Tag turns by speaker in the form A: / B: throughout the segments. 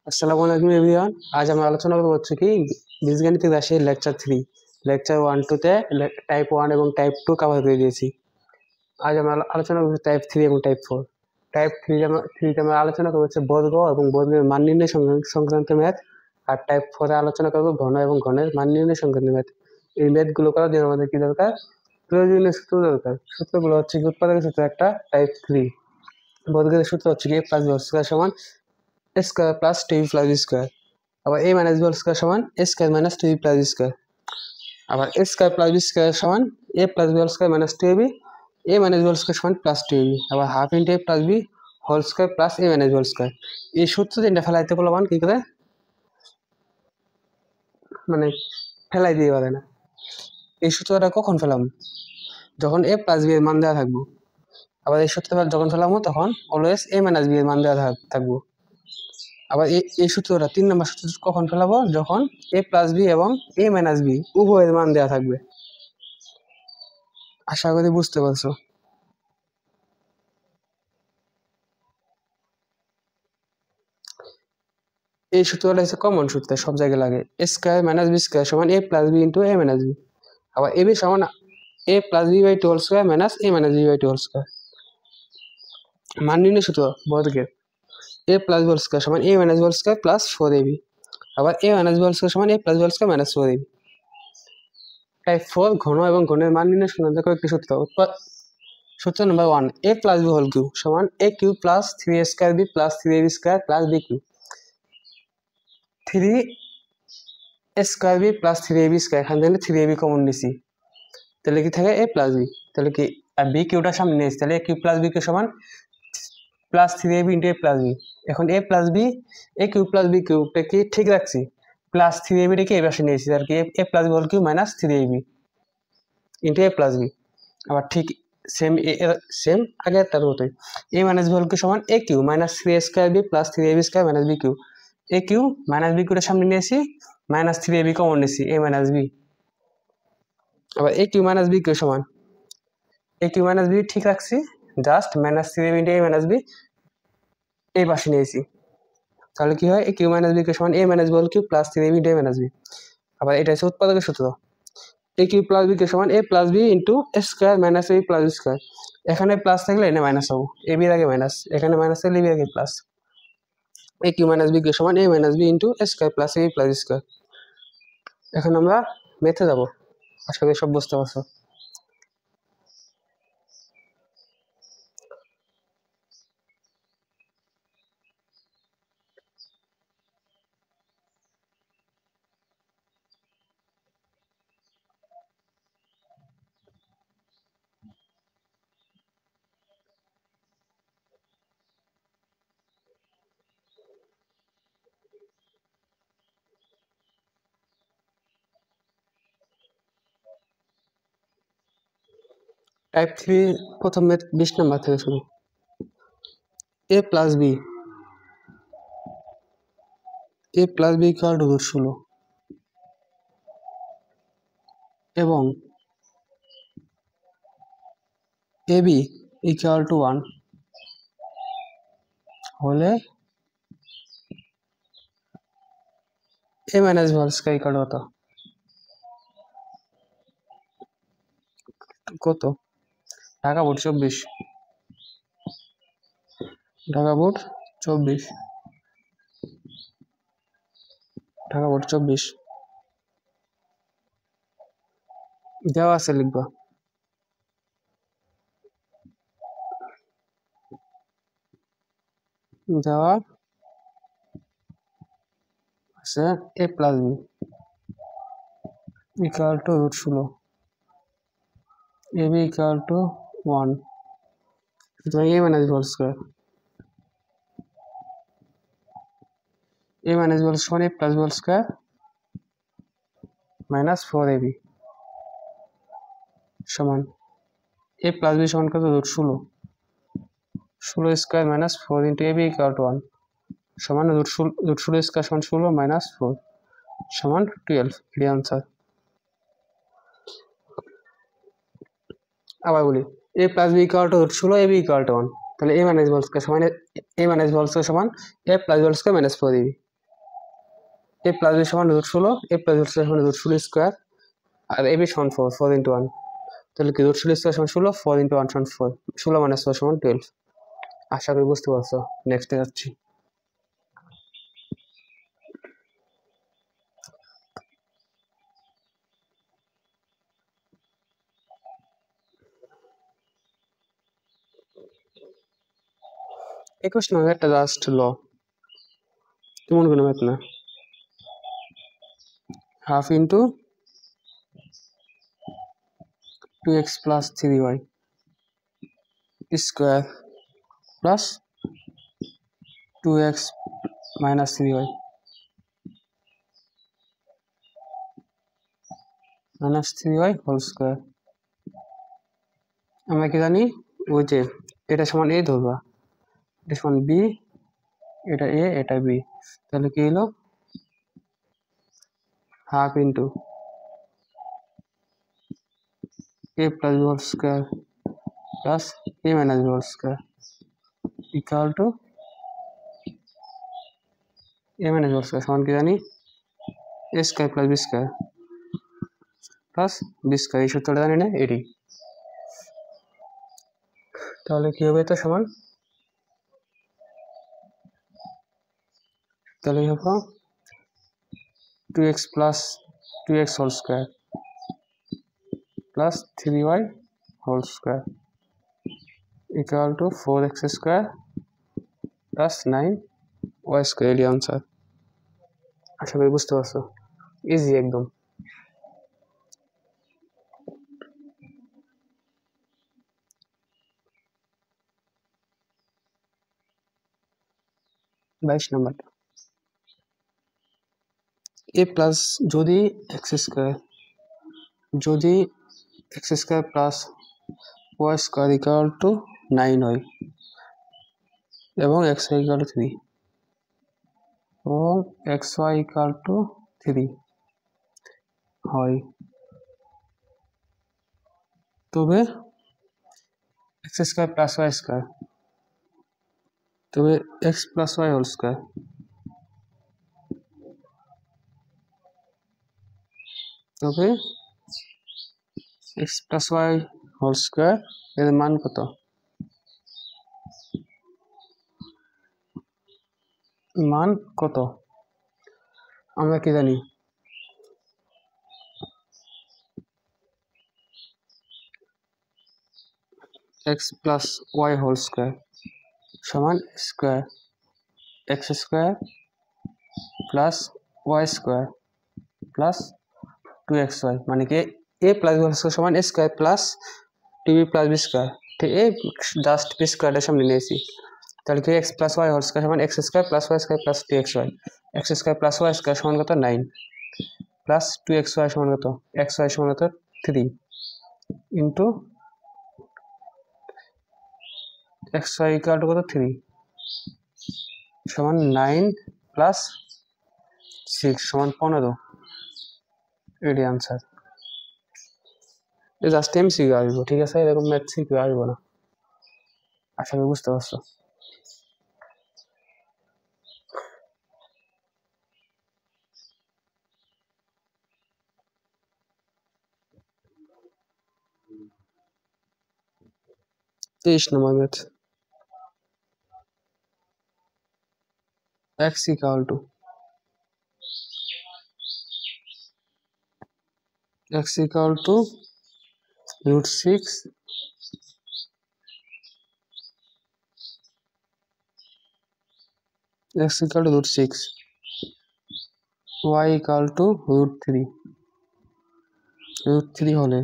A: আসসালামু আলাইকুম এভরিওয়ান। আজ আমরা আলোচনা করব হচ্ছে কি বীজগণিত রাশির লেকচার 3 লেকচার 1 2 তে টাইপ 1 এবং টাইপ 2 কভার করে দিয়েছি। আজ আমরা আলোচনা করব টাইপ 3 এবং টাইপ 4। টাইপ 3 তে আমরা আলোচনা করব হচ্ছে বর্গ এবং বর্গের মান নির্ণয় সংক্রান্ত ম্যাথ। আর টাইপ 4 এ আলোচনা করব ঘন এবং ঘনের মান নির্ণয় সংক্রান্ত ম্যাথ। এই ম্যাথগুলো করার জন্য আমাদের কি দরকার? প্রয়োজনীয় সূত্র দরকার। সূত্রগুলো হচ্ছে কি উৎপাদকের সূত্র একটা টাইপ 3, বর্গের সূত্র হচ্ছে কি a + b স্কয়ার সমান a square plus 2b plus b square. আবার a মাইনাস b স্কয়ার সমান a square minus 2b plus b square. আবার a square plus b square সমান a plus b square minus 2ab, a minus b square সমান plus 2ab। আবার half into a plus b whole square plus a minus b square. এই সূত্র তিনটা ফেলাইতে বলবান কি করে, মানে ফেলাই দিয়ে পারে না। এই সূত্রটা কখন ফেলাম? যখন a প্লাস b এর মান দেওয়া থাকবো। আবার এই সূত্রটা যখন ফেলামো তখন অলওয়েজ a মাইনাস b এর মান দেওয়া থাকবো। আবার এই সূত্রটা 3 নম্বর সূত্র কখন ফেলাবো? যখন a প্লাস b এবং a মাইনাস b উভয়ের মান দেওয়া থাকবে। আশা করি বুঝতে পারছো। এই সূত্রটা হচ্ছে কমন সূত্র, সব জায়গায় লাগে। a square minus b square সমান a plus b into a minus b। আবার ab সমান a plus b by 2 whole square minus a minus b by 2 whole square. মান নির্ণয় সূত্র বর্গের a plus b whole square সমান a minus b whole square plus 4ab। আবার a minus b whole square সমান a plus b whole square minus 4ab। Type 4 ঘন এবং ঘনের মান নির্ণয় সংক্রান্ত কয়েকটি সূত্র। সূত্র number 1, a plus b whole cube সমান a cube plus 3a square b plus 3ab square plus b cube. 3a square b plus 3ab square, এখান থেকে 3ab কমন নিছি, তাহলে কি থাকে a প্লাস b। তাহলে কি b কিউবটা সামনে নিয়েছি, তাহলে a কিউব প্লাস b কে সমান plus 3ab into a plus b। এখন a plus b a cube plus b কিউবটা কি ঠিক রাখছি, প্লাস 3ab টাকে এই পাশে নিয়েছি, আর কি a plus b whole cube minus 3ab into a plus b। আবার ঠিক সেম আগের তার মতোই a minus b whole cube সমান a cube minus 3a square b plus 3ab square minus b cube. a cube minus b কিউবটা সামনে নিয়েছি, minus 3ab common নিয়েছি, a মাইনাস b। আবার a cube minus b cube সমান a cube minus b ঠিক রাখছি, just minus 3ab into a minus b এই পাশে নিয়েছি, তাহলে কি হয় a cube minus b cube সমান a minus b whole cube plus 3ab into a minus b। আবার এটা হচ্ছে উৎপাদকের সূত্র, a cube plus b cube সমান a plus b into a square minus a plus b square. এখানে plus থাকলে এখানে মাইনাস হবো, a b এর আগে মাইনাস, এখানে মাইনাস থাকলে b এর আগে plus. a cube minus b cube সমান a minus b into a square plus a plus b square. এখন আমরা মেথে যাব, আশা করি সব বুঝতে পারছো। টাইপ 3 প্রথম ম্যাথ 20 নম্বর থেকে শুরু। a plus b equal to √16 এবং ab ইকুয়াল টু 1 হলে a minus b whole square equal to কত? Dhaka board 24, Dhaka board 24, Dhaka board 24 দেওয়া আছে, লিখবা। দেওয়া আছে a plus b equal to √16, ab equal to 1, সুতরাং a minus b whole square, a minus b whole সমান a plus b whole square minus 4ab সমান a plus b সমান কত? √16, 16 square minus 4 into ab equal to 1 সমান √16 square সমান 16 minus 4 সমান 12। এর answer. আবার বলি a plus b equal to √16, ab equal to 1, তাহলে a minus b whole square সমান a plus b whole square minus 4ab। a plus b সমান √16, a plus √16 সমান √16 স্কোয়ার, আর a বি সমান 4, 4 × 1, তাহলে কি √16 স্কোয়ার সমান 16, 4 × 1 সমান 4, 16 - 4 সমান 12। আশা করি বুঝতে পারছো। নেক্সটে যাচ্ছি। একুশ নম্বর একটা জাস্ট ল, তেমন কোনো ম্যাথ না। Half into 2x + 3y square plus 2x - 3y whole square. আমরা কি জানি, ওই যে এটা সমান a ধরবা, এটা সমান b, এটা a, এটা b, তাহলে কি হলো half into a + b whole square plus a - b whole square equal to a - b whole square সমান কি জানি a square + b square plus b square. এই সূত্রটা জানি না, এটি তাহলে কি হবে, এটা সমান, তাহলে হবে 2x + 2x whole square plus 3y whole square equal to 4x square plus 9y square. এটি আনসার। আশা করি বুঝতে পারছো, ইজি একদম। বাইশ নম্বরটা, a প্লাস যদি x square plus y square equal to 9 হয় এবং xy ইকুয়াল টু 3 এবং xy ইকুয়াল টু 3 হয়, তবে x square plus y square, তবে x plus y whole square, তবে x plus y whole square এর মান কত? মান কত আমরা কি জানি, x plus y whole square সমান square x square plus y square plus 2xy, মানে কি a plus b whole square সমান a square plus 2b plus b square, ঠিক এই জাস্ট b স্কোয়ারটা সামনে নিয়েছি। তাহলে কি x plus y whole square সমান x square plus y square plus 2xy, x square plus y square সমান কত 9 প্লাস 2xy সমান কত, xy সমান কত 3 ইন্টু xy ইকুয়াল টু কত 3 সমান 9 প্লাস 6 সমান 15। এটি আনসার। জাস্ট এমসিকিউ আসবো, ঠিক আছে, এরকম ম্যাথ সিকিউ আসবো না। আশা করি বুঝতে পারছো। তেইশ নম্বর math, x equal to √6 x equal to √6 y equal to √3 হলে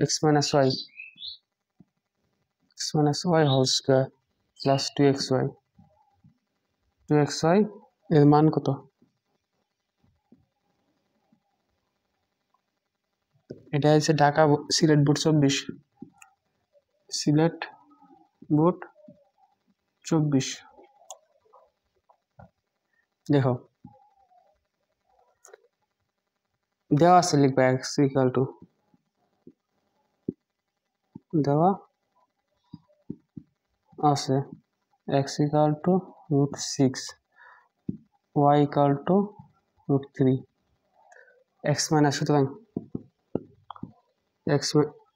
A: x minus y whole square plus 2xy এর মান কত? এটা হচ্ছে ঢাকা সিলেট বোর্ড 24, সিলেট বোর্ড 24। দেখো দেওয়া আছে, লিখবা x equal to, দেওয়া আছে x equal to root 6 y equal to root 3 x minus সুতরাং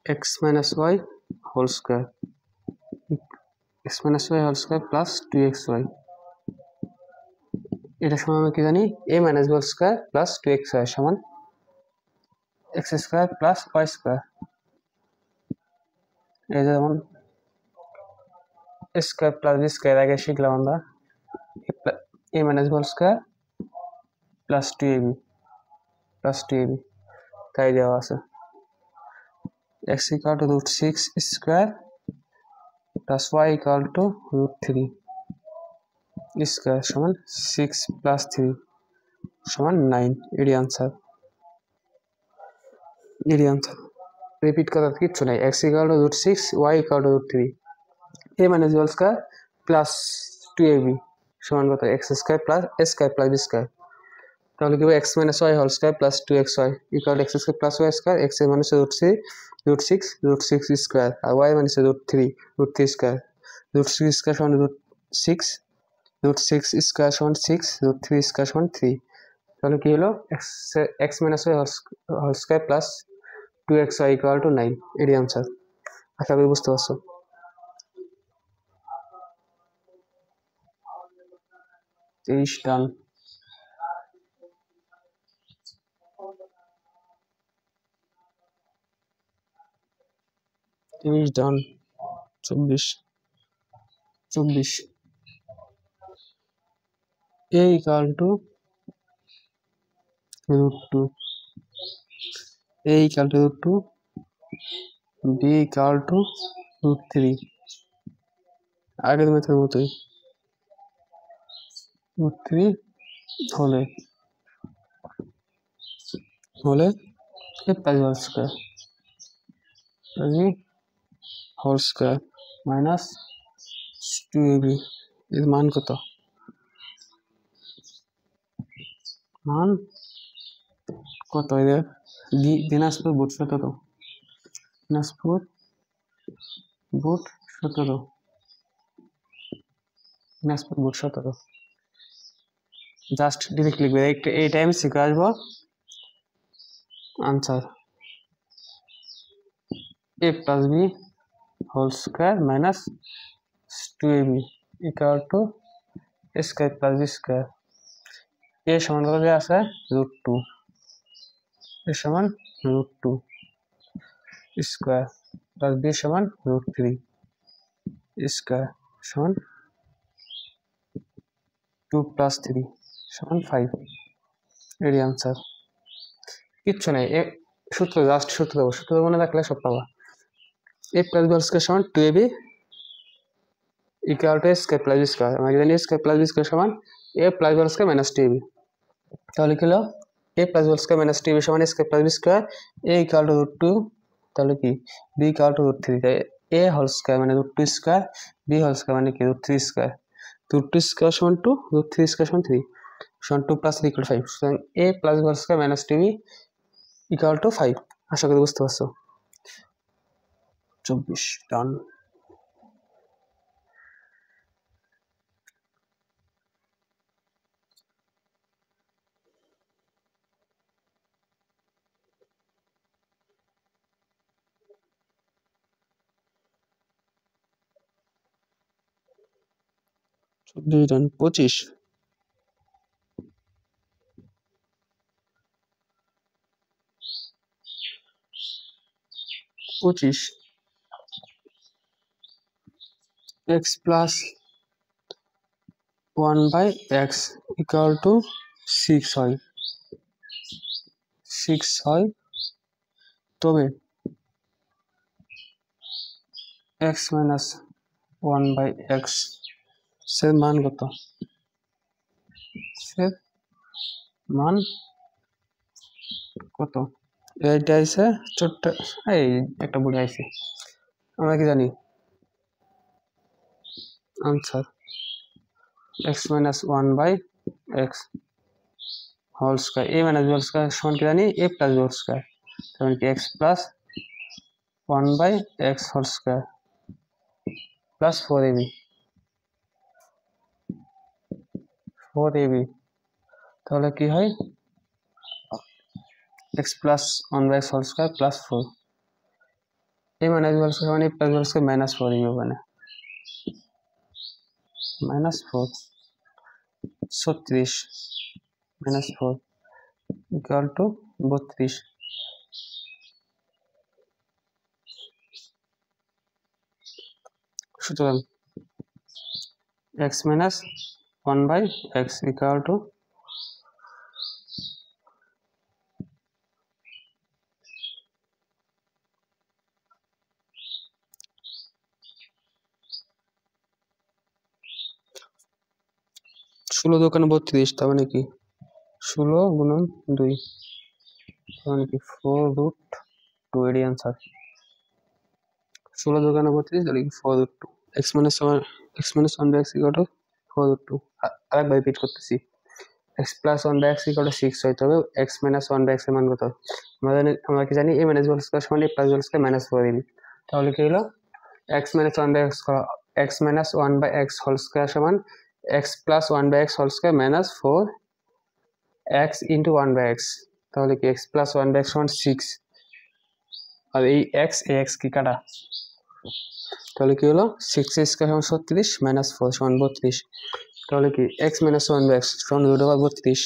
A: x minus y whole square x minus y whole square plus 2xy এটা সমান আমরা কি জানি a minus b whole square plus 2xy সমান x square plus y square এই যেমন a square plus b square আগে শিখলাম আমরা a minus b whole square plus 2ab তাই দেওয়া আছে x equal to root 6 square plus y equal to root 3 square সমান 6 plus 3 সমান 9 এর आंसर রিপিট করার কিছু নাই x equal to root 6 y equal to root 3 a minus b whole square plus 2ab সমান কত x square plus a square plus b square তাহলে কি হবে x minus y whole square plus 2xy equal to x square plus y square x minus root 6 square R y minus root 3 square root 6 square সমান root 6 square সমান 6 root 3 square সমান 3 তাহলে কি হলো x minus y whole square plus 2xy equal to 9 এর answer আশা করি বুঝতে পারছো 23 ডান 24 a equal to root 2 a equal to root 2 b equal to root 3 আগের মেথডের মতোই root 3 হলে a plus whole square minus 2ab এর মান কত এদের দিনাজপুর বুট 17 দিনাজপুর বুট 17 জাস্ট ডিরেক্ট লিখবে এই টাইম শিখে আসবো answer a plus b whole square minus 2ab equal to a square plus b square a সমান কত দেওয়া আছে root 2 a সমান root 2 square plus b সমান root 3 square সমান 2 plus 3 সমান 5 এর आंसर কিচ্ছু নাই সূত্র জাস্ট সূত্র মনে রাখলে সব পাবা a plus b square সমান 2ab equal to a square plus b square আমরা জানি a square plus b square সমান a plus b square minus 2ab তাহলে কি হলো a plus b square minus 2ab সমান a square plus b square a equal to root 2 তাহলে কি b equal to root 3 তাই a whole square মানে root 2 square b whole square মানে কি root 3 square root 2 square সমান 2 root 3 square সমান 3 সমান 2 plus 3 equal to 5 সুতরাং a plus b whole square minus 2b equal to 5 আশা করি বুঝতে পারছো 24 ডান ডান 25 x plus 1 by x equal to 6 হয় তবে x minus 1 by x এর মান কত এইটা আছে ছোট্ট এই একটা বুড়ি আছে আমরা কি জানি answer x minus 1 by x whole square a minus b whole square সমান কি জানি a plus b whole square তাহলে কি x plus 1 by x whole square plus 4ab 4ab, তাহলে কি হয় x plus 1/x whole square plus 4, a minus b whole square মানে a plus b whole square minus 4ab মানে minus 4 36 minus 4 equal to 32। সুতরাং x minus 1/x equal to ষোলো দোকানে 32, তার মানে কি 16 গুণন 2, তার মানে কি 4√2, এর আনসার 16 দোকানে 32, তাহলে কি 4√2। x minus 1/x equal to 4√2। আরেকবার রিপিট করতেছি, x plus 1/x equal to 6 হয়, তবে x minus 1/x এর মান কত? আমরা কি জানি a minus b whole square সমান a plus b whole square minus 4ab, তাহলে কি হলো x minus 1/x whole square সমান x plus 1/x whole square minus 4x into 1/x, তাহলে কি x plus 1/x সমান 6, আর এই x কি কাটা, তাহলে কি হলো 6 স্কয়ার সমান 36 মাইনাস 4 সমান 32, তাহলে কি x minus 1/x সমান √32।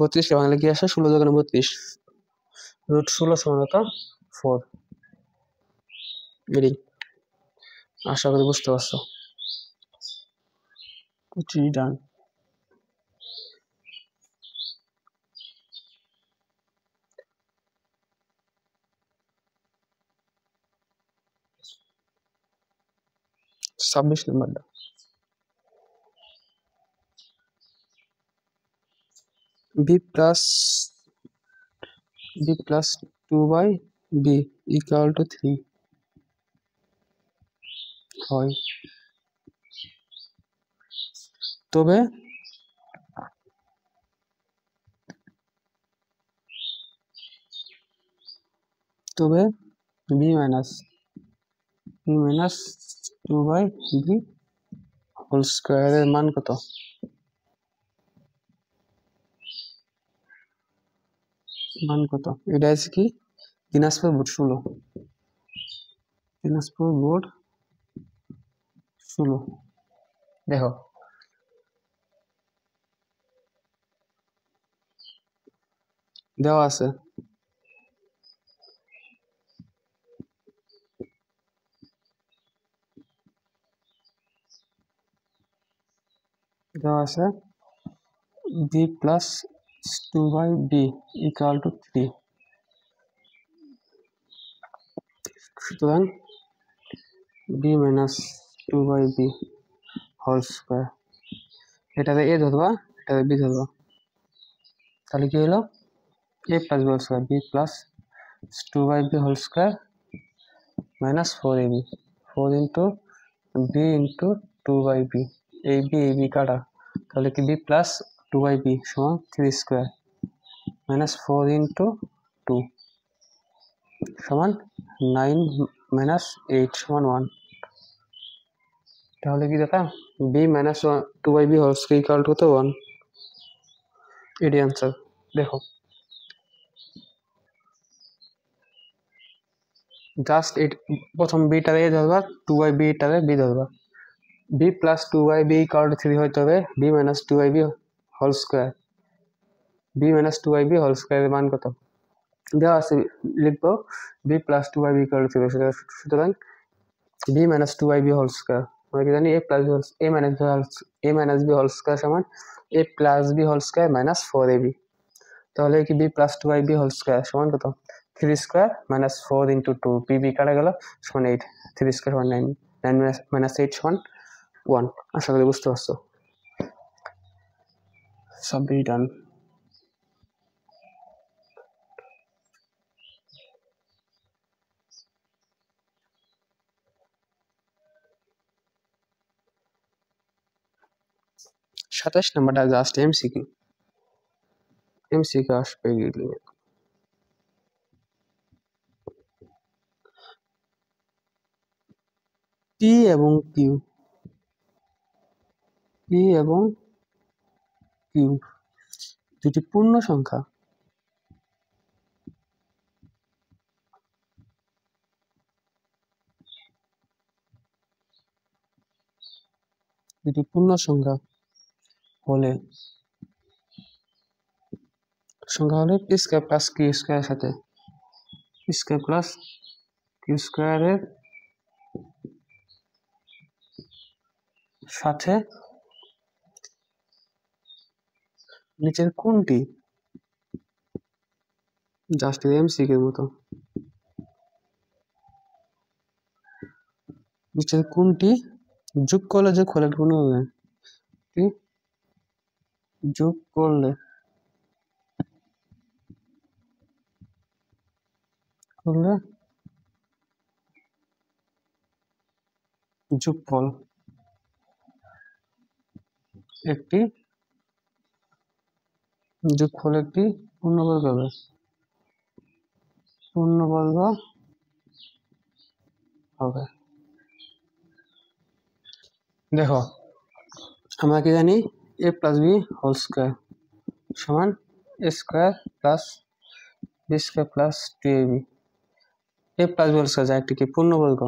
A: 32 কে বাংলা কি আসে 16 দোকানে 32, √16 সমান কত 4। এটাই, আশা করি বুঝতে পারছো। ডান। ছাব্বিশ নম্বরটা b plus 2/b equal to 3 হয়, তবে b minus 2/b হোল স্কয়ারের মান কত? এটা আছে কি দিনাজপুর বোর্ড 16, দিনাজপুর বোর্ড 16। দেখো দেওয়া আছে b plus 2/b equal to 3, সুতরাং b minus 2/b whole square, এটাতে a ধরবা এটাতে b ধরবা, তাহলে কি হলো a plus b whole square, b plus 2/b whole square minus 4ab, 4 into b into 2/b, ab কাটা, তাহলে কি b plus 2/b সমান 3 স্কয়ার minus 4 into 2 সমান 9 minus 8 সমান 1, তাহলে কি দেখলাম b minus 2/b whole square equal to তো 1, এটাই आंसर। দেখো জাস্ট প্রথম b টারে a ধরবা, 2/b টারে b ধরবা, b plus 2/b equal to 3 হইতে হবে b minus 2/b whole square, b minus 2/b whole স্কয়ারের মান কত দেওয়া আছে, লিখবো b plus 2/b equal to 3, সুতরাং b minus 2/b whole square, আমরা কি জানি a minus b whole square সমান a plus b whole square minus 4ab, তাহলে কি b plus 2/b whole square সমান কত 3 স্কয়ার minus 4 into 2, b কাটা গেল সমান 8, 3 স্কয়ার সমান 9, 9 minus 8 সমান 1। আশা করি বুঝতে পারছো। সবই ডান। সাতাশ নাম্বারটা জাস্ট এমসিকিউ আসবে এগুলো। পি এবং কিউ পি এবং কিউ দুটি পূর্ণ সংখ্যা, দুটি পূর্ণ সংখ্যা হলে পি স্কয়ার প্লাস কিউ স্কয়ারের সাথে পি স্কয়ার প্লাস কিউ স্কয়ারের সাথে নিচের কোনটি, জাস্ট এমসিকিউর মতো, নিচের কোনটি যোগ করলে পূর্ণ হবে, কি যোগ করলে যোগফল একটি পূর্ণবর্গ হবে, দেখো আমরা কি জানি a plus B whole square সমান a square plus b square plus 2ab। a plus B whole square যা একটি কি পূর্ণবর্গ,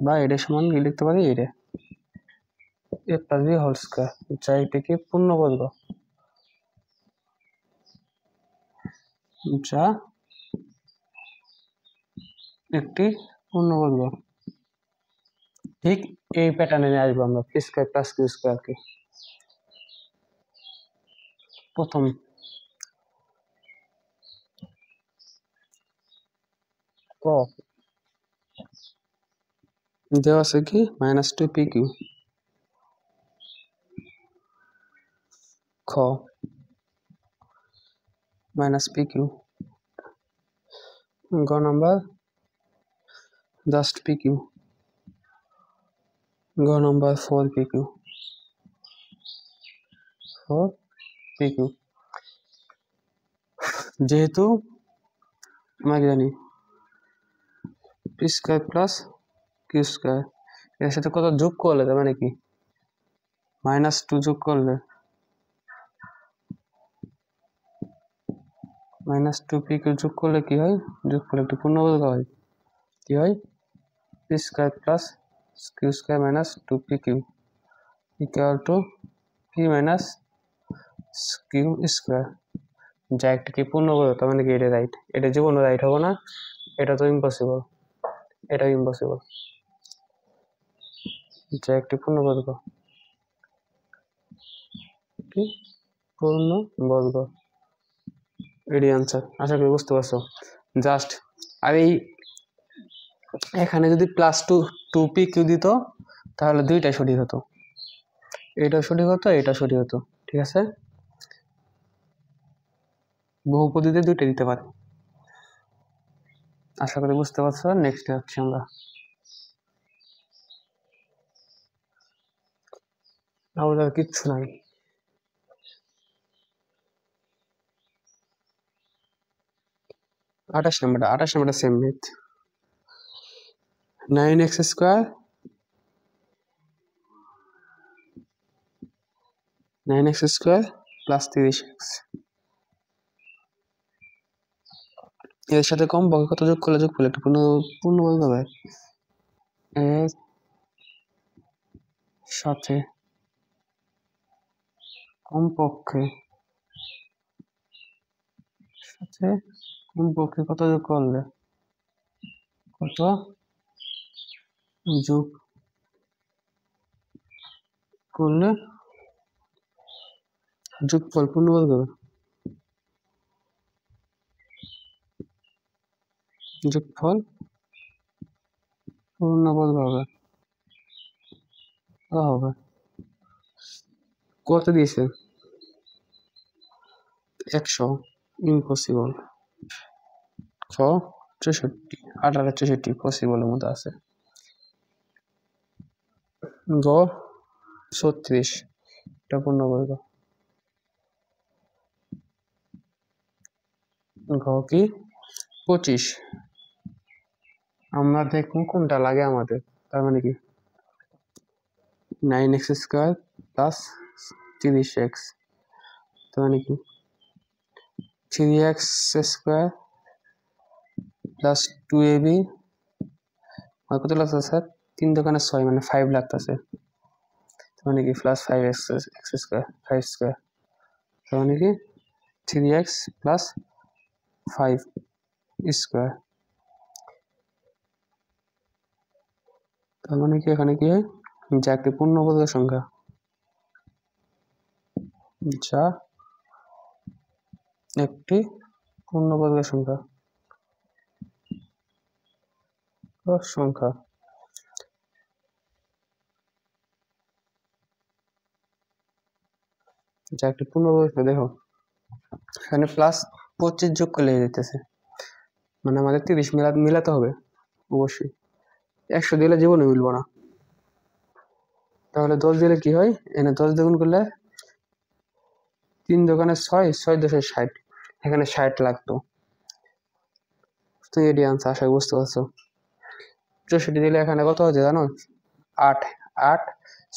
A: বা এটা সমান কি লিখতে পারি, এটা a plus B whole square যা একটি কি পূর্ণবর্গ, যা একটি পূর্ণবর্গ। ঠিক এই প্যাটার্নে নিয়ে আসবো আমরা পি স্কয়ার প্লাস কিউ স্কয়ারকে। প্রথম ক দেওয়া আছে কি -2pq, খ -pq, গ নাম্বার জাস্ট pq, গ নাম্বার 4pq, যেহেতু আমরা জানি p square plus Q square এর সাথে কত যোগ করলে, তার মানে কি -2 যোগ করলে -2pq যোগ করলে কি হয়, যোগ করলে একটি পূর্ণবর্গ হয়, কি হয় p square plus Q square minus 2pq equal to p minus q square, যা একটা কি পূর্ণবর্গ, তার মানে কি এটা রাইট, এটা জীবনে রাইট হবে না, এটা তো ইম্পসিবল, এটা ইম্পসিবল, যা একটি পূর্ণবর্গ, কি পূর্ণবর্গ, এডি আনসার। আশা করি বুঝতে পারছো। জাস্ট আর এই এখানে যদি +2p q দিত তাহলে দুইটাই সঠিক হতো, এটা সঠিক হতো, এটা সঠিক হতো, ঠিক আছে, বহুপদীতে দুইটা দিতে পারে। আশা করি বুঝতে পারছো। নেক্সট হচ্ছে আমরা আর কিচ্ছু নাই। 28 নম্বরটা same meth, 9x square plus 30x এর সাথে কমপক্ষে কত যোগ করলে একটা পূর্ণবর্গ হবে, এর সাথে কমপক্ষে কত যোগ করলে যোগফল পূর্ণবর্গ হবে, যোগফল পূর্ণবর্গ হবে। কত দিয়েছে 100, ইম্পসিবল। খ 64, 18 পসিবলের মধ্যে আছে। গ 36, এটা পূর্ণবর্গ। ঘ কি 25, আমরা দেখবো কোনটা লাগে আমাদের, তার মানে কি 9x স্কোয়ার প্লাস 30x, তার মানে কি 3x স্কোয়ার প্লাস 2ab আর কত লাগতেছে স্যার 3 দোকানে 6 মানে 5 লাগতেছে, তার মানে কি প্লাস 5x স্কোয়ার 5 স্কোয়ার, তার মানে কি 3x প্লাস 5 স্কোয়ার, তার মানে কি এখানে কি হয় যা একটি পূর্ণবর্গ সংখ্যা, যা একটি পূর্ণবর্গ সংখ্যা সংখ্যা যা একটি পূর্ণবর্গ। দেখো এখানে প্লাস 25 যোগ করলে যেতেছে, মানে আমাদের 30 মিলাতে হবে অবশ্যই, 100 দিলে জীবনে মিলবো না, তাহলে 10 দিলে কি হয়, এখানে 10 দ্বিগুণ করলে 3 দোকানে 6, 6 10 60, এখানে 60 লাগতো, তো এটি আনসার, আশা করি বুঝতে পারছো। 64 দিলে এখানে কত হচ্ছে জানো, 8 8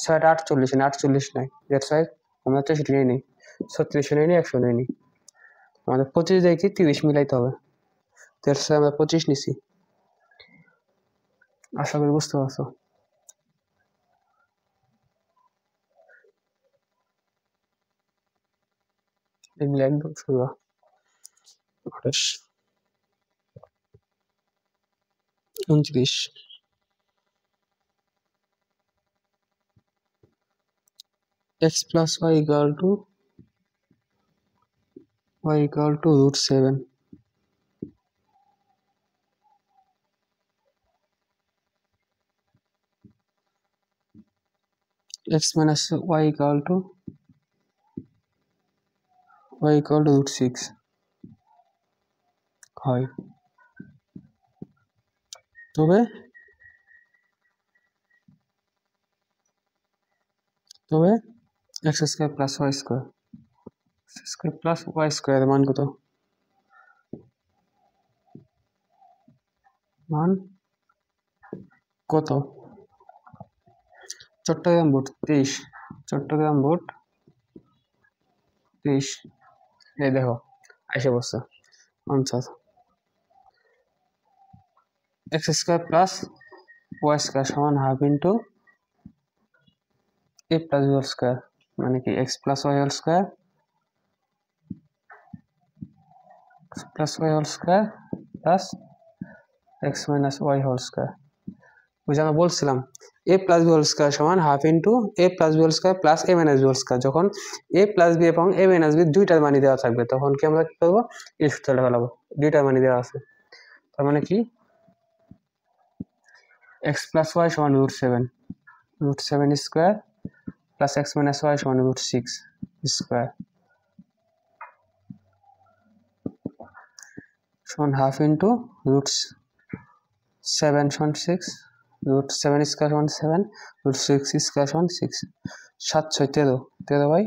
A: 6 48, 48 নাই, দ্যাটস ওয়াই আমরা 64 নিই, 36 নিই, 100 নিই, আমাদের 25 দিয়ে কি 30 মিলাইতে হবে, দ্যাটস ওয়াই আমরা 25 নিছি, আশা করি বুঝতে পারছো। এগুলো একদম সোজা। 29 x plus y equal to root 7, x minus y equal to root 6 হয়, তবে x square plus y square মান কত, চট্টগ্রাম বোর্ড 23, চট্টগ্রাম বোর্ড 23, এই দেখো আইসা বসছে answer, x square plus y square সমান half into a plus b whole square, মানে কি x plus y whole square plus x minus y whole square, ওই যে আমরা বলছিলাম a plus b whole square সমান half into a plus b whole square plus a minus b whole square, যখন a plus b এবং a minus b দুইটার মানই দেওয়া থাকবে তখন কি আমরা কি করবো, এই সূত্রটা ফেলাবো, দুইটার মানই দেওয়া আছে, তার মানে কি x প্লাস y সমান root 7 square plus x minus y সমান root 6 স্কয়ার সমান হাফ ইন্টু root 7 সমান 6, root 7 স্কয়ার সমান 7, root 6 স্কয়ার সমান 6, 7 6 13, 13/2,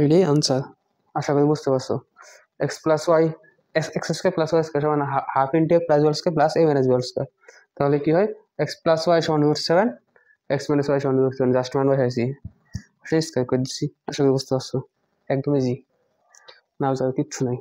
A: এটাই আনসার, আশা করি বুঝতে পারছো। x square plus y square সমান half into a plus b whole square plus a minus b whole square, তাহলে কি হয় x প্লাস y সমান root 7, x মাইনাস y সমান root 7, জাস্ট মান বসাইছি, সেই স্কয়ার করে দিচ্ছি, আশা করি বুঝতে পারছো, একদম ইজি, না বুঝার কিচ্ছু নাই।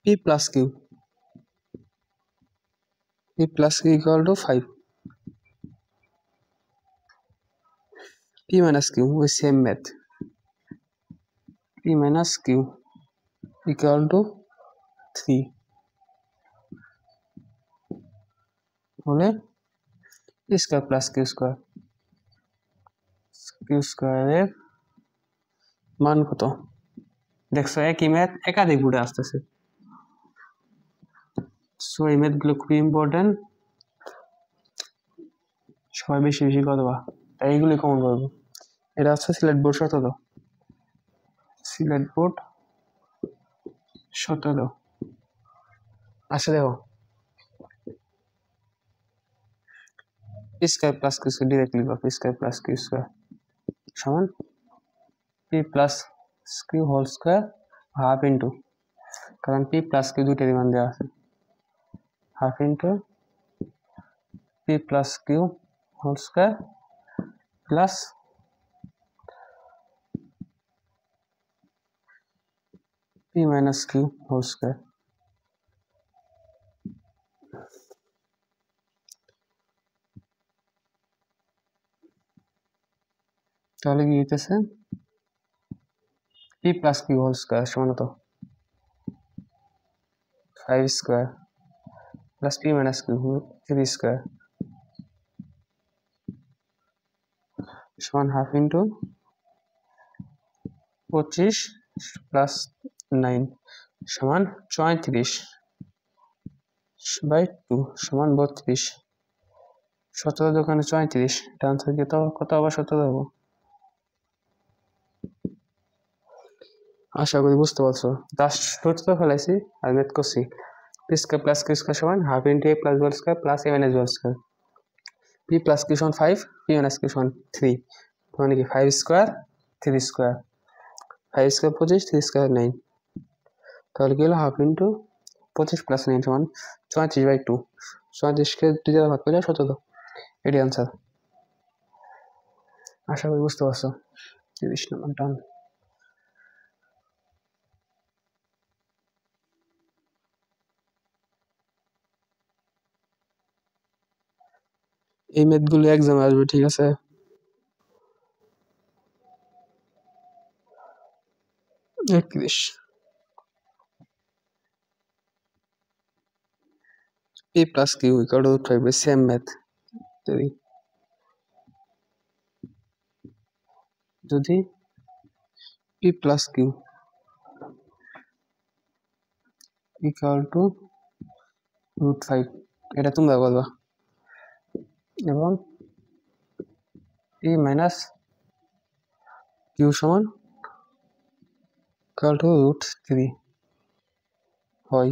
A: p plus q equal to 5, p minus q with same math, p minus q equal to 3 হলে স্কয়ার প্লাস কিউ স্কয়ারের মান কত, দেখছো একই ম্যাথ একাধিক বোর্ডে আসতেছে, সো এই ম্যাথগুলো খুবই ইম্পর্টেন্ট, সবাই বেশি বেশি করবা, তাই এইগুলি কমন করবো। এটা হচ্ছে সিলেট বোর্ড 17, সিলেট বোর্ড 17। আচ্ছা দেখো P square plus Q square direct লিখব P square plus Q square সমান P plus Q whole square half into কারণ পি প্লাস কিউ দুইটারই মান দেওয়া আছে half into P plus Q whole square plus P minus Q whole square তাহলে কি হইতেছে P plus Q whole square সমান তো 5 square plus P minus Q 3 square সমান হাফ ইন্টু 25 প্লাস 9 সমান 34/2 সমান 32 17 দোকানে 34 এটা আনসার কত কত আবার 17 দেবো আশা করি বুঝতে পারছো জাস্ট সূত্র ফেলাইছি আর ম্যাথ করছি P square plus Q square সমান half into A plus B whole square plus A minus B whole square P plus Q সমান 5 পি মাইনাস কিউ সমান 3 মানে কি 5 স্কয়ার 3 স্কয়ার 5 স্কয়ার 25 3 স্কয়ার 9 তাহলে কি হলো হাফ ইন্টু 25 প্লাস 9 সমান 34/2 34কে 2 দ্বারা ভাগ করলে 17 এটি আনসার আশা করি বুঝতে পারছো 30 নম্বর টান এই ম্যাথগুলো এক্সামে আসবে ঠিক আছে p plus q equal to 5 same math যদি p plus q equal to √5 এটা তোমরা বলবা এবং p minus q সমান equal to √3 হয়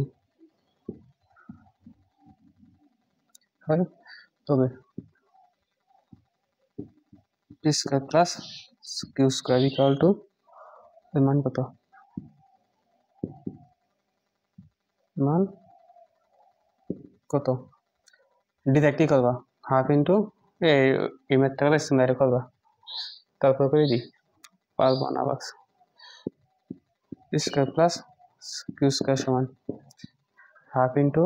A: তবে p square plus q square equal to এর মান কত মান কত ডিরেক্টলি করবা হাফ ইন্টু এই ম্যাথটা করে সিমিলার করবা তারপর করে দিই পারবো না বাস P square plus Q square সমান half into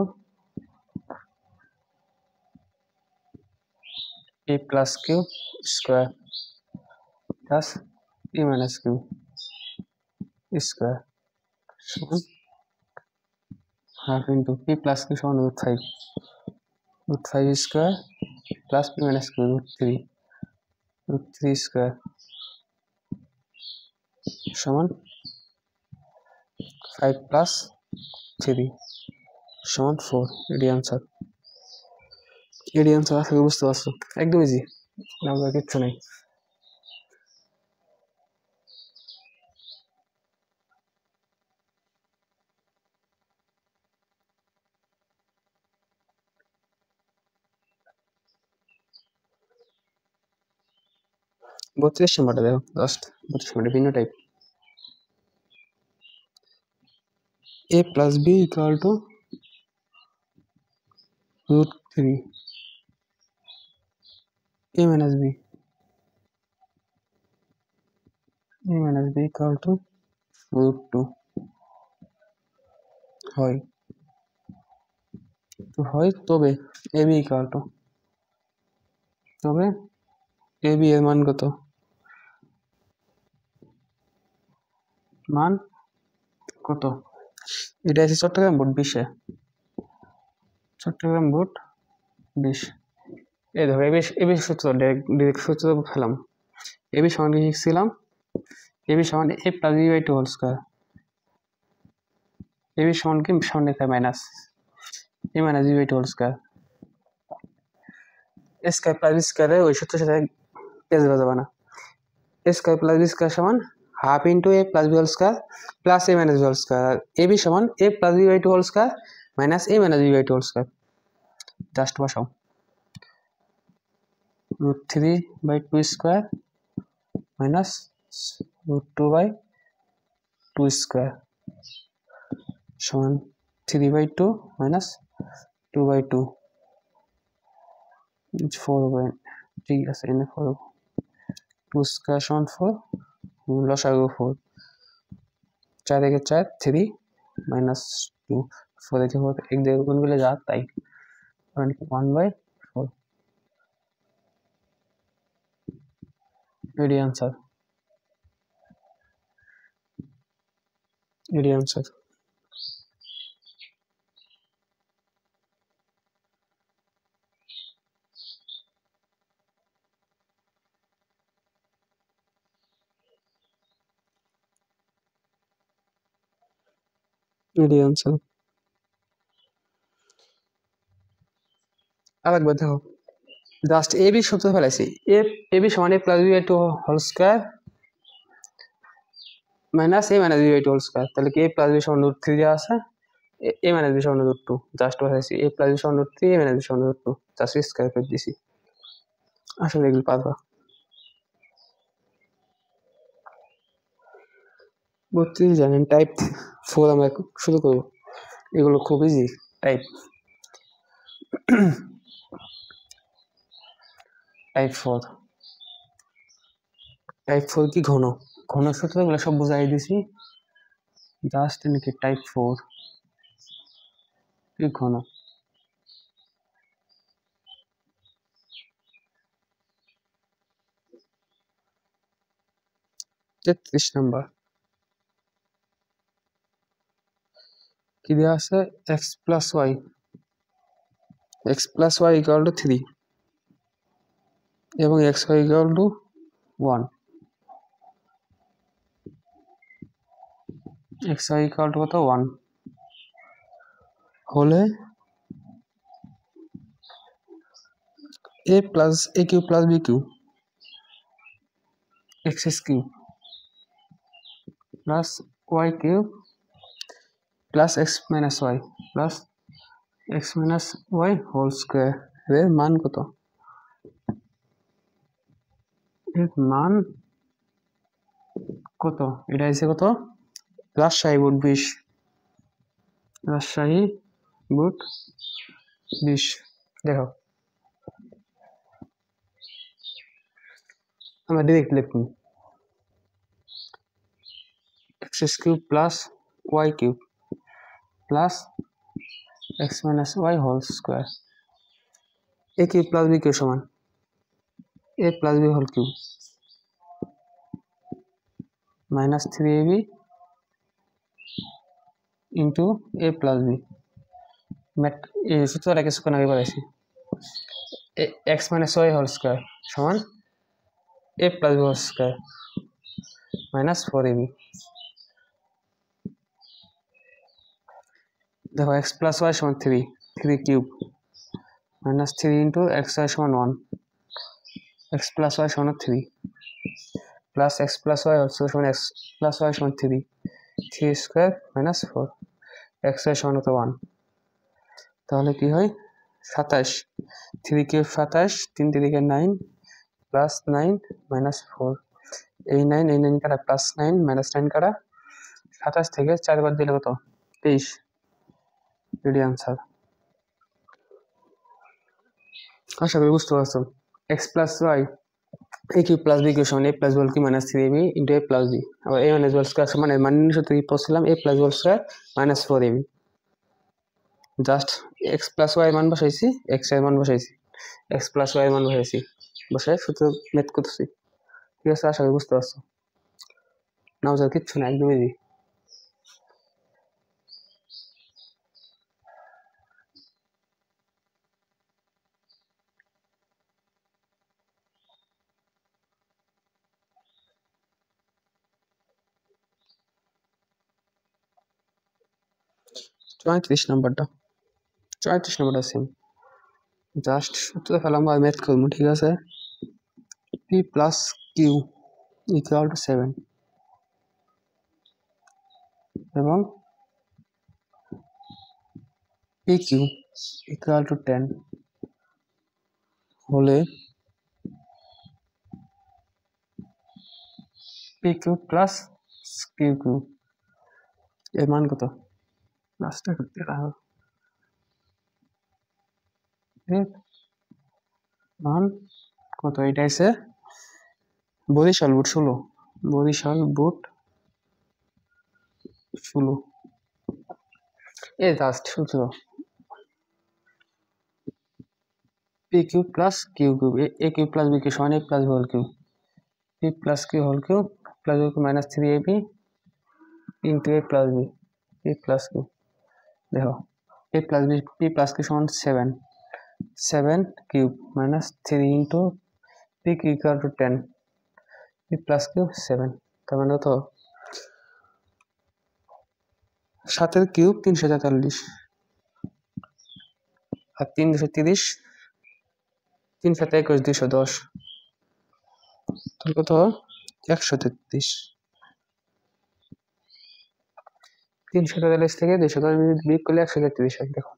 A: p plus q square plus p minus q square সমান half into p plus q সমান √5 square plus p minus q √3 square সমান 5 plus 3 সমান 4 এটি আনসার আশা করি বুঝতে পারছো একদম ইজি নাম্বার কিচ্ছু নেই 32 নম্বরটা দেখো জাস্ট 32 নম্বর ভিন্ন type a plus b equal to √3 a minus b equal to √2 হয় তো হয় তবে ab equal to তবে ab এর মান কত মান কত এটা আছে চট্টগ্রাম বোর্ড 20 চট্টগ্রাম বোর্ড 20 এই দেখো এবি সূত্র ডাইরেক্ট সূত্র ফেলাম এবি সমান কি শিখছিলাম এবি সমান a plus b by 2 whole square ab সমান কি সামনে একটা মাইনাস a minus b by 2 whole square a square plus b square ওই সূত্রের সাথে পেজ বাজাবে না a square plus b square সমান half into a plus b whole square plus a minus b whole square ab সমান a plus b by 2 whole square minus a minus b by 2 whole square just বসাও root 3 by 2 square minus root 2 by 2 square সমান 3 by 2 minus 2 by 2 4 by ঠিক আছে এনে 4 2 square সমান 4 লসাগু 4 4 থেকে 4 3 minus 2 4 থেকে 4 এক দিকে গুণ করলে যা তাই 1 by 4 এডি आंसर এডি आंसर এডি आंसर আরেকবার দেখো জাস্ট এ বি সূত্র ফেলাইছি এ বি সমান a plus b by two whole square minus a minus b by two whole square তাহলে কি এ প্লাস বি সমান রুট থ্রি দেওয়া আছে এ মাইনাস বি সমান রুট টু জাস্ট ফেলাইছি এ প্লাস বি সমান root three a minus b সমান root two just square করে দিছি আসলে এগুলো পারবা 32 জানেন টাইপ 4 আমরা শুরু করব এগুলো খুব ইজি টাইপ 4 টাইপ 4 কি ঘন ঘন সূত্রগুলো সব বুঝাই দিছি জাস্ট নাকি টাইপ 4 কি ঘন 33 নাম্বার কি দেওয়া আছে x plus y equal to 3 এবং xy equal to 1 xy equal to কত 1 হলে a plus aq plus bq x cube plus y cube plus x minus y plus x minus y whole square এর মান কত এর মান কত এটা এসে কত রাজশাহী বুট 20 রাজশাহী বুট 20 দেখো আমরা ডাইরেক্ট লিখব x cube plus y cube plus x minus y whole square a cube plus b cube সমান a plus b whole cube minus 3ab into a plus b ম্যাট এই সূত্রটা কিছুক্ষণ আগে বলেছি x minus y whole square সমান a plus b whole square minus 4ab देखो x plus y समान 3 cube minus 3 into xy समान 1 x plus y समान 3 plus x plus y also समान x plus y समान 3 square minus 4 xy समान तो 1 তাহলে কি হয় 27 3 cube 27 3 থেকে 9 plus 9 minus 4 এই 9 কাটা plus 9 minus 9 কাটা 27 থেকে 4 বার দিলে কত 23 এডি आंसर আশা করি বুঝতে পারছো x plus y a cube plus b cube সমান a plus b whole cube minus 3ab into a plus b আবার a minus b whole square সমান মানে সূত্র কি পড়ছিলাম a plus b whole square minus 4ab just x plus y মান বসাইছি x এর মান বসাইছি x plus y এর মান বসাইছি বসাই সূত্র ম্যাথ করতেছি ঠিক আছে আশা করি বুঝতে পারছো না বুঝার কিচ্ছু না একদম ইজি চৌত্রিশ নাম্বারটা সেম জাস্ট সূত্র ফেলাম আর ম্যাথ করবো ঠিক আছে p plus q equal to 7 এবং pq equal to 10 হলে p cube plus Q cube এর মান কত লাস্টটা করতে রাখো এর মান কত এটা এসে বরিশাল বুট 16 বরিশাল বুট 16 এ জাস্ট সূত্র P cube plus Q cube A cube plus B cube সমান A plus B whole cube P plus Q whole cube plus B minus 3ab into A plus B P plus Q দেখো এ plus B P plus Q সমান 7 cube minus 3 into P Q equal to 10 P plus Q 7 তার মানে তো 7 এর cube 343 আর 3 230 3 7 21 210 তাহলে কত 133 343 থেকে 210 বিয়োগ করলে 133 হয় দেখো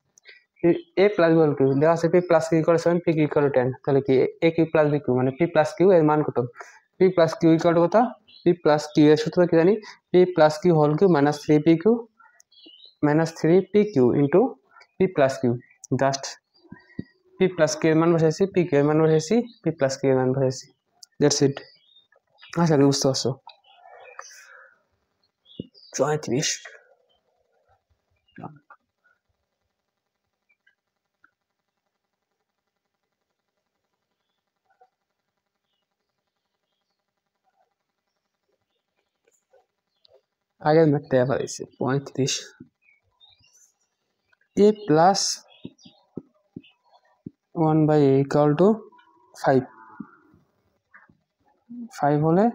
A: এ প্লাস বি হোল কিউ দেওয়া আছে p plus q equal 7 p Q equal 10 তাহলে কি a cube plus b cube মানে পি প্লাস কিউ এর মান কত p plus q equal to কত পি প্লাস কিউ এর সূত্র কি জানি p plus Q whole cube minus 3 p q minus 3 p q into P plus q just p plus q এর মান বসাইছি পি কিউ এর মান বসাইছি পি প্লাস কিউ এর মান বসাইছি দ্যাটস ইট আশা করি বুঝতে পারছো 34 আগের ম্যাথটা আবার এসে 35 a plus 1 by a equal to 5 5 হলে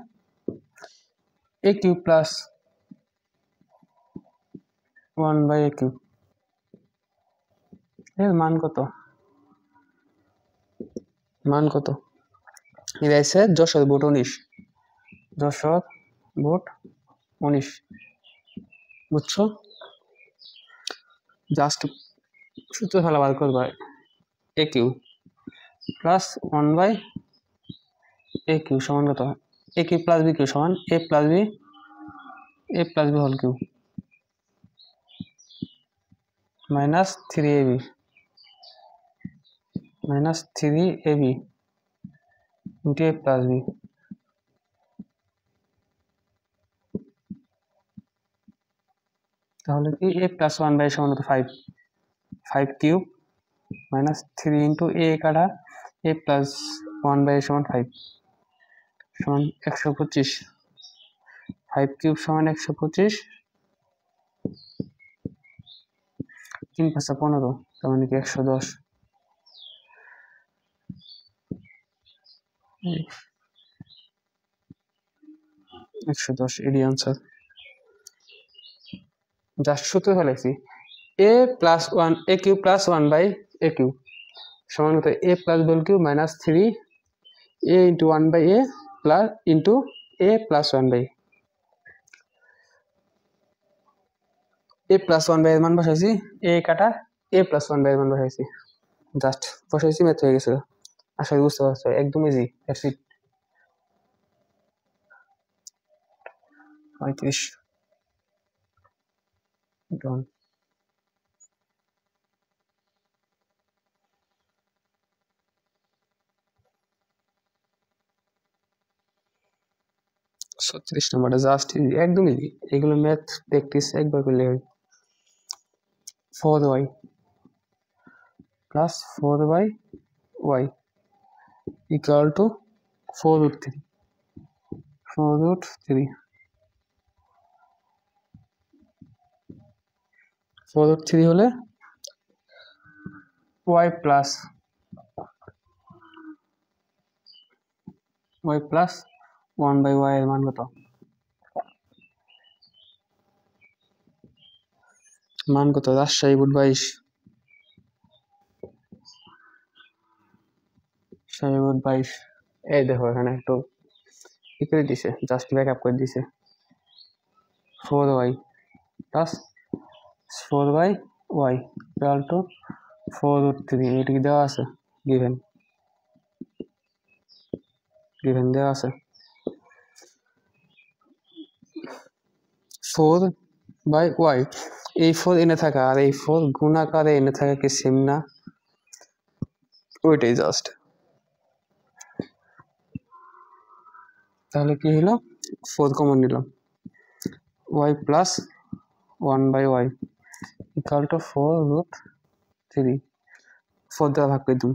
A: a cube plus 1 by a cube এর মান কত এটা এসে যশোর বুট 19 যশোর বুট 19 বুঝছো জাস্ট সূত্র ফেলা বার করবা a cube plus 1 by a cube সমান কত a cube plus b cube সমান a plus b whole cube minus 3ab into a plus b তাহলে কি a প্লাস 1 বাই সমান কত 5 কিউব মাইনাস 3 ইন্টু a কাটা a প্লাস 1 বাই সমান 5 সমান 125 5 কিউব সমান 125 3 5 15 তার মানে কি 110 110 এডি আনসার জাস্ট সূত্র ফেলেছি a plus 1 a cube plus 1 by a cube সমান কত a plus B cube minus 3 a into 1 by a plus into a plus 1 by a plus 1 by এর মান বসাইছি a কাটা a প্লাস 1 বাই এর মান বসাইছি জাস্ট বসাইছি ম্যাথ হয়ে গেছে আশা করি বুঝতে পারছো একদম ইজি দ্যাটস ইট 35 ডন 36 নম্বরটা জাস্ট ইজি একদম ইজি এগুলো ম্যাথ প্র্যাকটিস একবার করলে হয় 4y plus 4y y equal to 4 root 3 4 root 3 4 root 3 হলে y প্লাস 1 বাই y এর মান কত রাজশাহী বুট 22 এই দেখো এখানে একটু কি করে দিছে জাস্ট ব্যাকআপ করে দিছে 4y plus 4y equal to 4 root 3 এটা কি দেওয়া আছে গিভেন দেওয়া আছে 4/y, এই 4 এনে থাকা আর এই 4 গুণাকারে এনে থাকা কি সেম না? ওইটাই জাস্ট। তাহলে কি হলো, 4 কমন নিলাম, y plus 1/y equal to 4√3, 4 দ্বারা ভাগ করে দিন,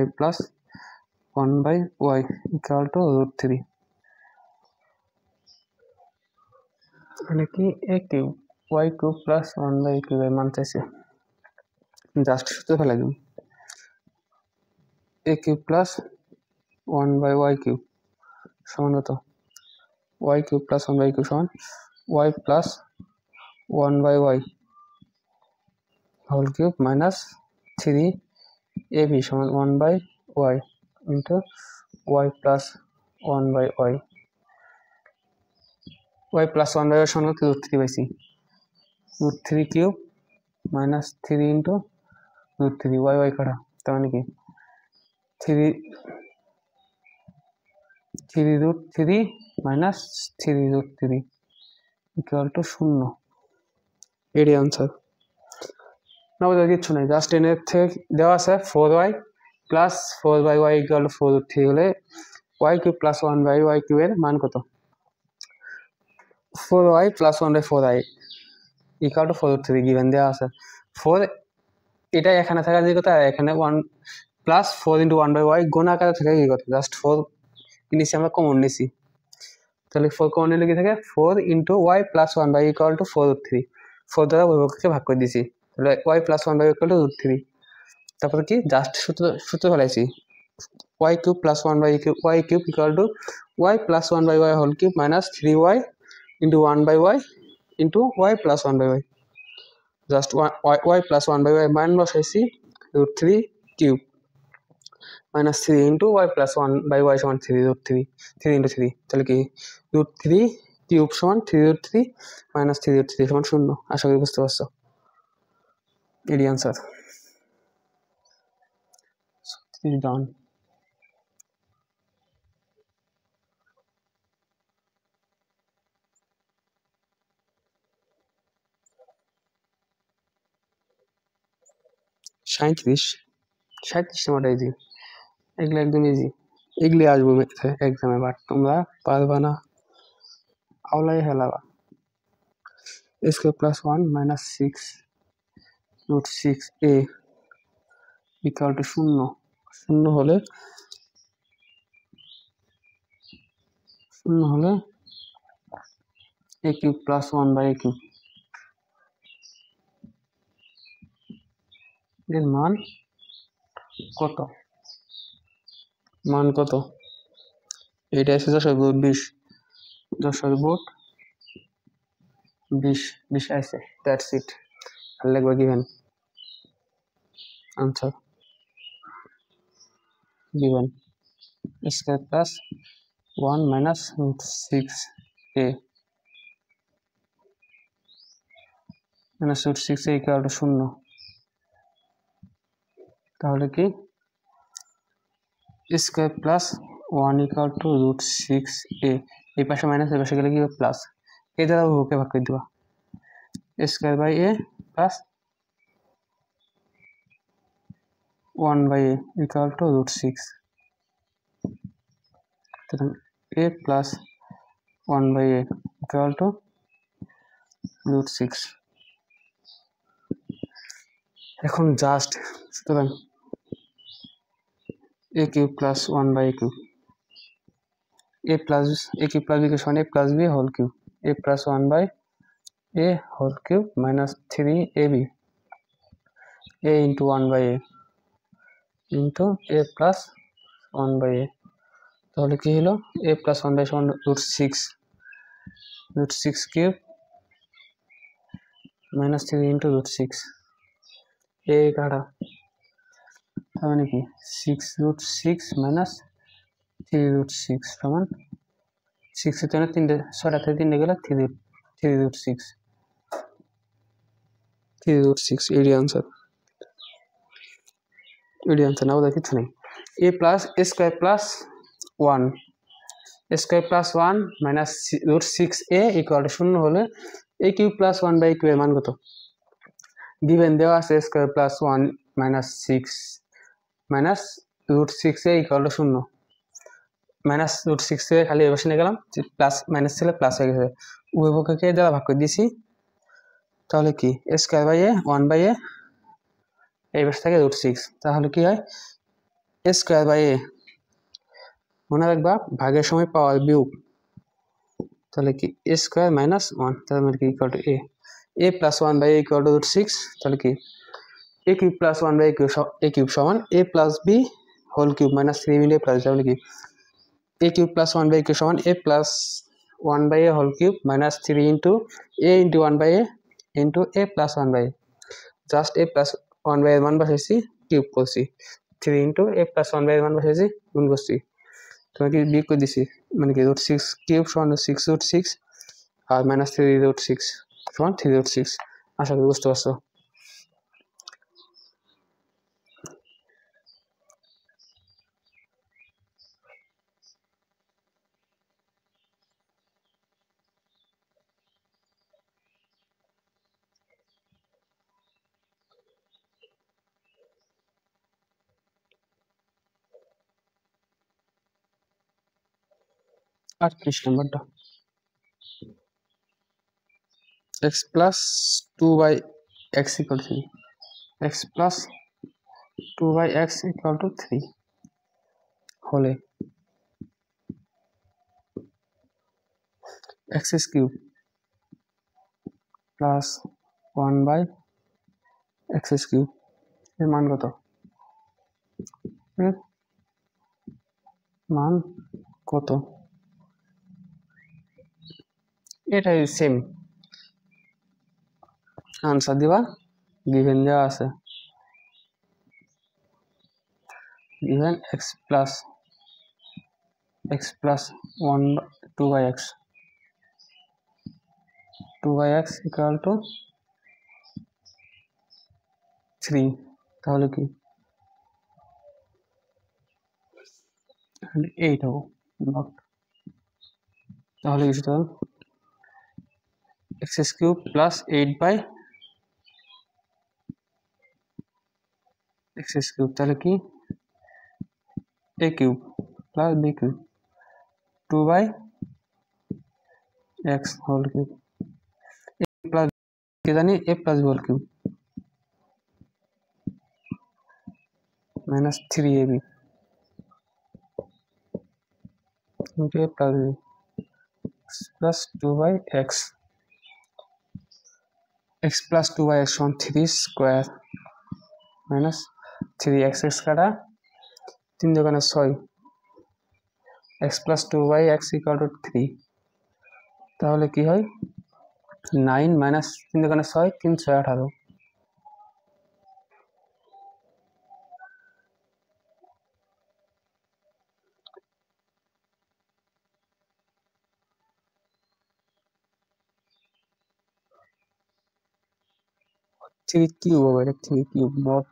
A: y plus 1/y equal to √3, মানে কি a cube y cube plus 1/y কিউবের মান চাইছে, জাস্ট সূত্র ফেলে দিন, a cube plus 1/y cube সমান কত, y cube plus 1/y cube সমান y plus 1/y whole cube minus 3ab সমান 1/y into y plus 1/y, y plus 1/y সমান কত, √3 পাইছি, √3 কিউব মাইনাস 3 ইন্টু √3, y কাটা, তার মানে কি 3√3 মাইনাস 3√3 ইকুয়াল টু 0, এরই আনসার। না বোঝার কিচ্ছু নেই, জাস্ট এনের থেকে দেওয়া আছে 4y plus 4/y equal to 4√3 হলে y কিউব প্লাস 1/y কিউবের মান কত, 4y plus 1/4y equal to 4√3 given দেওয়া আছে। 4 এটা এখানে থাকা যে কথা, এখানে 1 প্লাস 4 ইন্টু 1/y গুণ আকারে থাকে কি কথা, জাস্ট 4 নিচে আমরা কমন নিছি, তাহলে 4 কমন নিলে কি থাকে 4 into y plus 1/y equal to 4√3, 4 দ্বারা উভয়পক্ষকে ভাগ করে দিছি, তাহলে y plus 1/y equal to √3, তারপরে কি জাস্ট সূত্র ফেলাইছি, y cube plus 1/y cube y cube equal to y plus 1/y whole cube minus 3y into 1/y into y plus 1/y, just y plus 1/y মান বসাইছি, √3 cube minus 3 into y plus 1/y সমান 3√3, 3 into 3, তাহলে কি √3 cube সমান 3√3 minus 3√3 সমান 0। আশা করি বুঝতে পারছো, এরই আনসার। ডান। সাঁত্রিশ নাম্বারটা ইজি, এগুলো একদম ইজি, এগুলি আসবো এক্সামে, বাট তোমরা পারবা না, আওলাই হেলাবা। Square plus 1 minus 6√6a equal to 0, 0 হলে a cube plus 1/a cube, এর মান কত, এটা এসে 10 বোর্ড 20 আছে, দ্যাটস ইট, আর লিখবা given answer, given square plus 1 minus √6a minus √6a equal to 0, তাহলে কি square plus 1 equal to √6a, এই পাশে মাইনাস এই পাশে গেলে কি প্লাস, এই দ্বারা ওকে ভাগ করে দিবা, square by a plus 1/a equal to √6, a plus 1/a equal to √6। এখন জাস্ট সুতরাং a cube plus 1/a cube, a cube plus b কে সমান a plus b whole cube, a plus 1/a whole cube minus 3ab a into 1/a into a plus 1/a, তাহলে কি হলো a plus 1/a সমান √6 cube minus 3 into √6, a কাটা, তার মানে কি 6√6 মাইনাস 3√6 সমান 6 এর জন্য 6টা থেকে 3 গেলে 3√6 এরই আনসার, না বোধহয় কিছু নেই। a plus a square plus 1 square plus 1 minus root 6a equal to 0 হলে a cube plus 1 by q এর মান কত? গিভেন দেওয়া আছে square plus 1 minus 6 minus root 6a equal to 0, minus root 6 থেকে খালি এবার নিয়ে গেলাম, প্লাস মাইনাস ছিল প্লাস হয়ে গেছে, উভয় পক্ষকে দ্বারা ভাগ করে দিয়েছি। তাহলে কি স্কোয়ার বাই এ 1 বাই এ এই পাশে থাকে রুট 6, তাহলে কি হয় স্কোয়ার বাই এ, মনে রাখবা ভাগের সময় পাওয়ার বিয়োগ, তাহলে কি এ স্কোয়ার মাইনাস 1, তাহলে মানে কি equal to A plus 1 by A equal to root 6, তাহলে কি A cube plus 1 by A cube সমান A plus B whole cube minus 3 মিলে প্লাস, তাহলে কি A cube plus 1 by Q সমান A plus 1 by A whole cube minus 3 into A into 1 by A into A plus 1 by A, just A plus 1 by এর মান বসাইছি cube করছি, 3 into A plus 1 by এর মান বসাইছি গুণ করছি, তোমাকে বিয়োগ করে দিছি, মানে কি রুট 6 কিউব সমান 6 রুট 6 আর মাইনাস 3 রুট 6 সমান 3 রুট 6। আশা করি বুঝতে পারছো। আর 30 নম্বরটা x plus 2 by x equal to 3, x plus 2 by x equal to 3 হলে x cube plus 1 by x cube এর মান কত? এর মান কত? এটাই সেম আনসার দিবা, গিভেন দেওয়া আছে, given x plus 1 2 by X 2 by x equal to 3, তাহলে কি 8 হবো নট, তাহলে কিছু তো X cube plus 8 by x cube, তাহলে কি A cube plus B cube 2 by X whole cube plus কে জানি A plus B whole cube minus 3ab into a plus b plus 2 by x plus 2 by x on 3 square minus 3x কাটা 3 দোকানে 6 x plus 2 by x equal to 3, তাহলে কি হয় 9 minus 3 দোকানে 6 3 6 18, three cube হবে, এটা 3 কিউব নট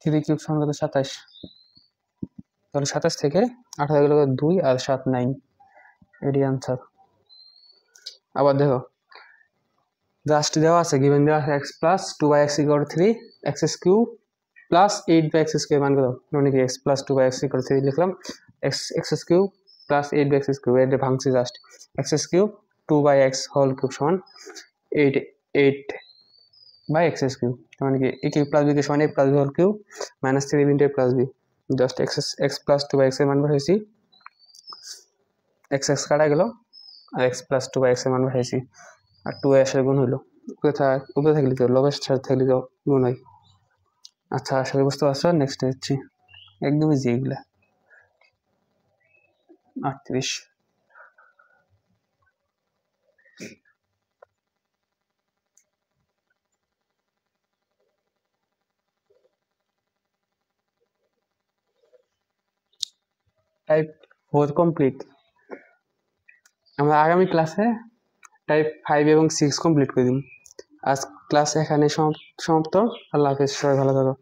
A: 3 কিউব সমান কত 27, তাহলে 27 থেকে 18 গেল 2 আর 7 9, এটি আনসার। আবার দেখো জাস্ট দেওয়া আছে গিভেন দেওয়া আছে x plus 2 by x equal to 3, x cube plus 8 by x square মান কত, মানে কি x plus 2 by x equal to 3 লিখলাম, x cube plus 8 by x cube, এটা ভাঙছি just x cube 2 by x whole cube সমান 8 by x cube, মানে কি a কিউব প্লাস b কে সমান a plus b whole cube minus 3 into a plus b, just x plus 2 by x এর মান বসাইছি, x কাটা গেল আর x প্লাস 2 বাই x এর মান বসাইছি, আর 2 এর সাথে গুণ হলো, উপরে থাকলে তো লবের সাথে থাকলে তো গুণ হয়। আচ্ছা আশা করি বুঝতে পারছো। নেক্সট হচ্ছে একদমই ইজি এগুলা 38, টাইপ 4 কমপ্লিট। আমরা আগামী ক্লাসে টাইপ 5 এবং 6 কমপ্লিট করে দিন। আজ ক্লাস এখানে সমাপ্ত। আল্লাহ হাফেজ, সবাই ভালো থাকো।